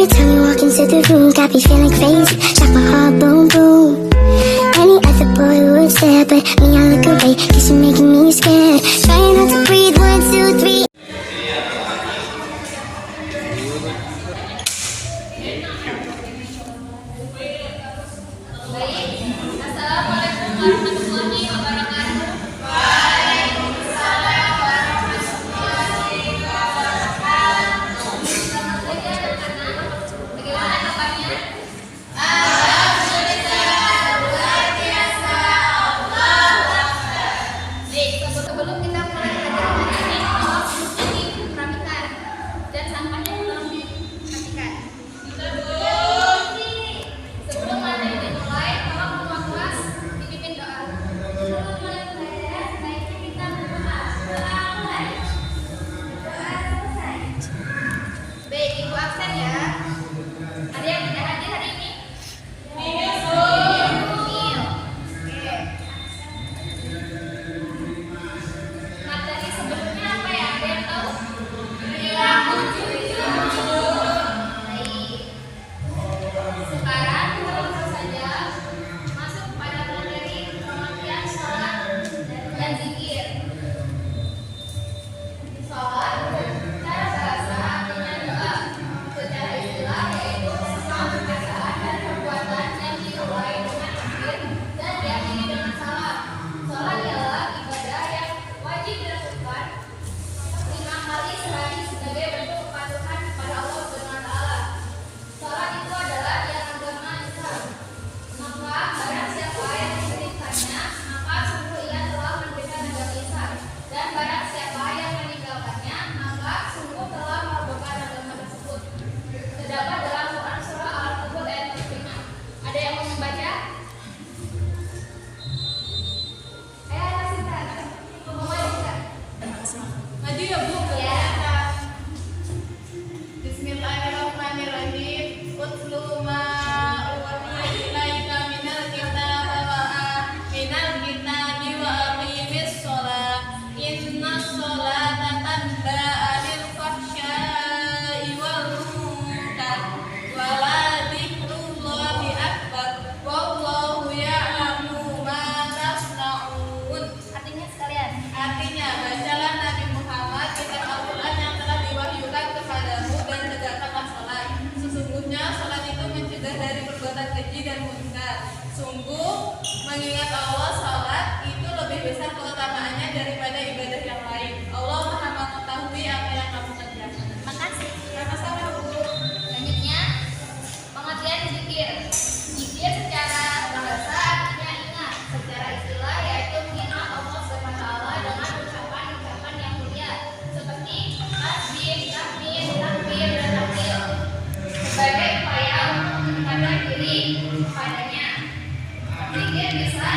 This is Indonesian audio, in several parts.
time you walk into the room, got me feeling crazy, shock my heart, boom, boom. Any other boy would stare, but me, I look away, cause you're making me scared. Trying not to breathe, 1, 2, 3. Assalamualaikum warahmatullahi wabarakatuh. Waalaikumsalam warahmatullahi wabarakatuh. Bagaimana kabarnya? Alhamdulillah, luar biasa. Allahu Akbar. Baik, sebelum kita mulai pelajaran hari ini, tolong diperhatikan dan sampahnya tolong diperhatikan. Sebelum materi dimulai, tolong semua kelas dipimpin doa. Sebelum mulai pelajaran, sebaiknya kita berdoa. Doa mulai. Doa selesai. Baik, ibu absen ya. Ada yang tidak hadir hari ini? Nil. Oke. Materi sebelumnya apa ya? Ada yang tahu? Perilaku jujur. Baik. Sekarang kita langsung saja masuk pada materi pengertian sholat dan zikir. Sholat secara bahasa artinya doa, secara istilah yaitu semua perkataan dan perbuatan yang dimulai dengan takbir dan diakhiri dengan salam. Sholat adalah ibadah yang wajib dilakukan 5 kali sehari sebagai bentuk kepatuhan kepada Allah Subhanahu wa taala. Sholat itu adalah tiang agama Islam. Maka barang siapa yang mendirikannya, maka sungguh ia telah mendirikan agama Islam. Dan barang siapa yang meninggalkannya, maka sungguh telah merobohkan agama tersebut. Terdapat dalam Quran surah Al-Ankabut ayat 45. Ada yang mau membaca? Ayo Sinta, mau baca? Maju ya Bu. Ya. Bismillahirrahmanirrahim. Utlu ma uhiya ilaika minal kitabi wa aqimis shalah. Innas sholata tanha 'anil fahsya'i wal munkar. Wa la dzikrullahi akbar. Wallahu ya'lamu ma tasna'un. Artinya sekalian. Artinya, bacalah Nabi Muhammad kitab Al-Quran yang telah diwahyukan kepadamu dan tegakkanlah sholat. Sesungguhnya sholat itu mencegah dari perbuatan keji dan munkar. Sungguh, mengingat Allah, sholat itu lebih besar keutamaannya daripada ibadah yang lain. Allah Maha mengetahui apa yang kamu kerjakan. Makasih. Sama-sama Bu. Selanjutnya, pengertian zikir. Zikir secara bahasa artinya ingat, secara istilah yaitu mengingat Allah Subhanahu wa taala dengan ucapan-ucapan yang mulia seperti tasbih, tahmid, takbir, dan tahlil sebagai upaya untuk mendekatkan diri kepadanya. Zikir bisa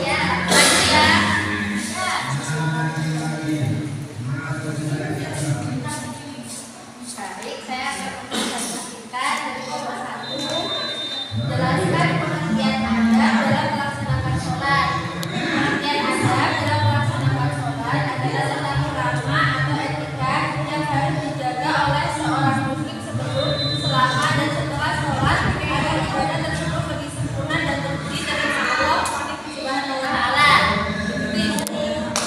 Ya, lanjut ya. Baik, saya akan mempresentasikan dari kelompok 1. Jelaskan pengertian adab dalam melaksanakan sholat. Pengertian adab dalam melaksanakan sholat adalah tata krama atau etika yang harus dijaga oleh seorang muslim sebelum, selama, dan setelah sholat agar ibadah tersebut lebih sempurna dan terpuji dari Allah Subhanahu wa Ta'ala.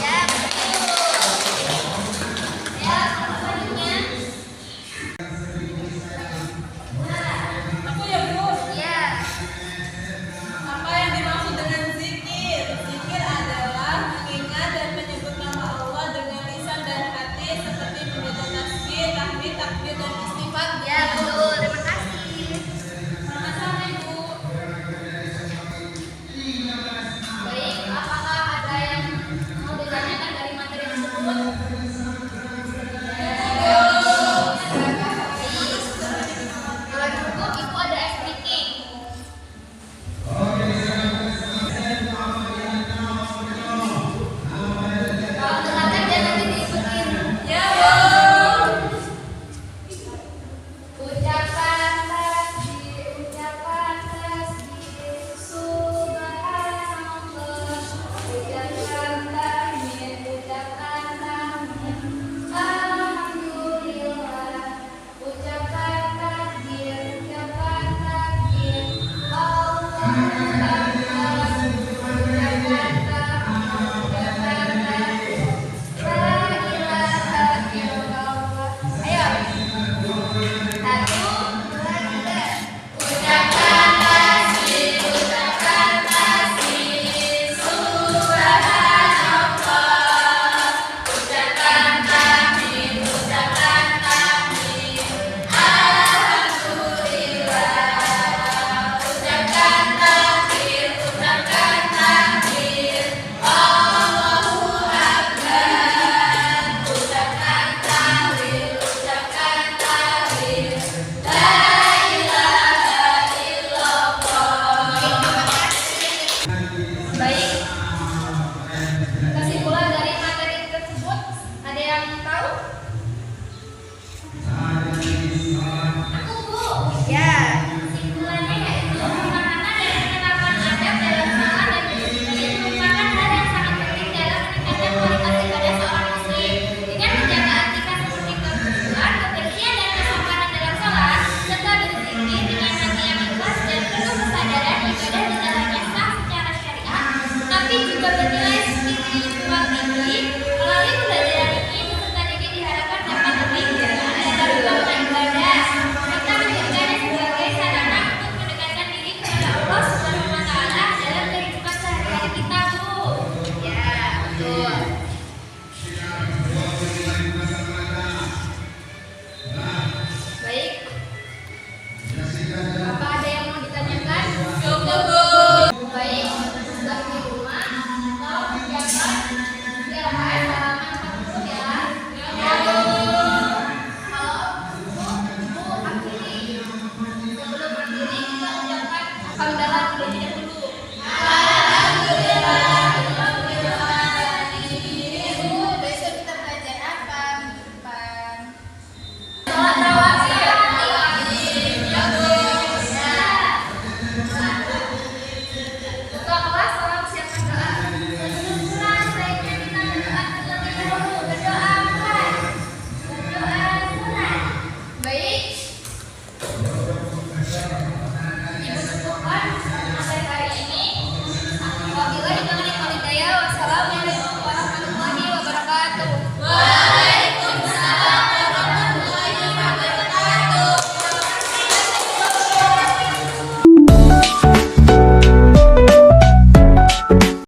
Ya, betul. Ya, selanjutnya. Aku ya Bu. Ya. Apa yang dimaksud dengan zikir? Zikir adalah mengingat dan menyebut nama Allah dengan lisan dan hati seperti membaca tasbih, tahmid, takbir, dan istighfar. Ya, betul. Terima kasih. Sama-sama Ibu. Baik, apakah ada yang mau ditanyakan dari materi tersebut? Kalau cukup, Ibu ada speaking. Kalau terlambat dia nanti diikutin. Ya Bu. Ucapan tasbih, subhanallah. Ucapan tahmid, alhamdulillah. Ucapan takbir, Allahu Akbar. Ucapan la ilaha illallah. Ayo. 1, 2, 3. Ucapan tasbih, subhanallah. Ucapan tahmid, alhamdulillah. Ucapan takbir, Allahu Akbar. Ucapan tahlil, la ilaha illallah. Baik. Kesimpulan dari materi tersebut, ada yang tahu? Aku Bu. Ya. Kesimpulannya yaitu pemahaman dan penerapan adab dalam sholat dan berzikir merupakan hal yang sangat penting dalam meningkatkan kualitas ibadah seorang muslim. Dengan menjaga etika seperti kebersihan, kebersihan, dan kesopanan dalam sholat, serta berzikir dengan hati yang ikhlas dan penuh kesadaran, ibadah tidak hanya sah secara syariat, tapi juga bernilai spiritual tinggi. Melalui pembelajaran ini, peserta didik diharapkan dapat lebih mendalami makna ibadah, serta menjadikannya sebagai sarana untuk mendekatkan diri kepada Allah Subhanahu wa Ta'ala dalam kehidupan sehari-hari kita, Bu. Ya, betul. Baik. Apa ada yang mau ditanyakan? Cukup Bu. Baik, sudah di rumah atau persiapan istirahat halaman 40 ya. Ya Bu. Kalau Bu akhiri, sebelum akhiri kita ucapkan hamdalah terlebih dahulu.